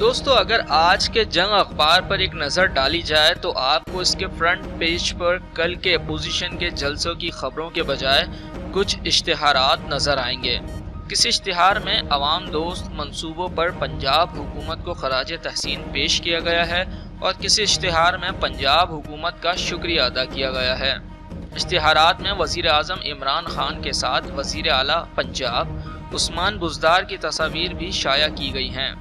دوستو اگر آج کے جنگ اخبار پر ایک نظر ڈالی جائے تو آپ کو اس کے فرنٹ پیج پر کل کے اپوزیشن کے جلسوں کی خبروں کے بجائے کچھ اشتہارات نظر آئیں گے۔ کسی اشتہار میں عوام دوست منصوبوں پر پنجاب حکومت کو خراج تحسین پیش کیا گیا ہے اور کسی اشتہار میں پنجاب حکومت کا شکریہ ادا کیا گیا ہے۔ اشتہارات میں وزیر اعظم عمران خان کے ساتھ وزیر اعلیٰ پنجاب عثمان بزدار کی تصاویر بھی شائع کی گئی ہیں۔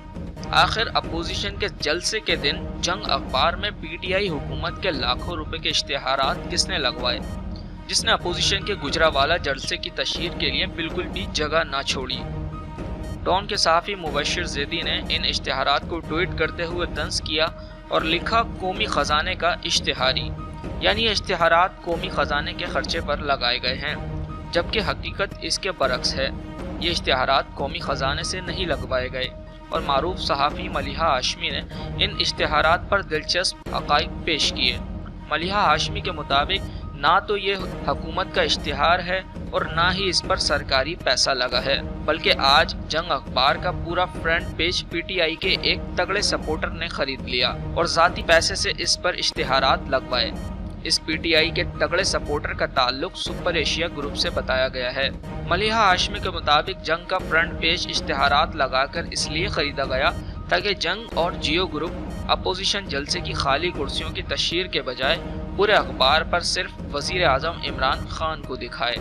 آخر اپوزیشن کے جلسے کے دن جنگ اخبار میں پی ٹی آئی حکومت کے لاکھوں روپے کے اشتہارات کس نے لگوائے، جس نے اپوزیشن کے گجرانوالہ جلسے کی تشہیر کے لیے بالکل بھی جگہ نہ چھوڑی۔ ڈان کے صحافی مبشر زیدی نے ان اشتہارات کو ٹویٹ کرتے ہوئے طنز کیا اور لکھا قومی خزانے کا اشتہاری، یعنی یہ اشتہارات قومی خزانے کے خرچے پر لگائے گئے ہیں، جبکہ حقیقت اس کے برعکس ہے۔ یہ اشتہارات قومی خزانے سے نہیں لگوائے گئے اور معروف صحافی ملیحہ ہاشمی نے ان اشتہارات پر دلچسپ حقائق پیش کیے۔ ملیحہ ہاشمی کے مطابق نہ تو یہ حکومت کا اشتہار ہے اور نہ ہی اس پر سرکاری پیسہ لگا ہے، بلکہ آج جنگ اخبار کا پورا front page P T I کے ایک تگڑے سپورٹر نے خرید لیا اور ذاتی پیسے سے اس پر اشتہارات لگوائے۔ اس پی ٹی آئی کے تگڑے سپورٹر کا تعلق سپر ایشیا گروپ سے بتایا گیا ہے۔ ملیحہ ہاشمی کے مطابق جنگ کا فرنٹ پیج اشتہارات لگا کر اس لیے خریدا گیا تاکہ جنگ اور جیو گروپ اپوزیشن جلسے کی خالی کرسیوں کی تشہیر کے بجائے پورے اخبار پر صرف وزیر اعظم عمران خان کو دکھائے۔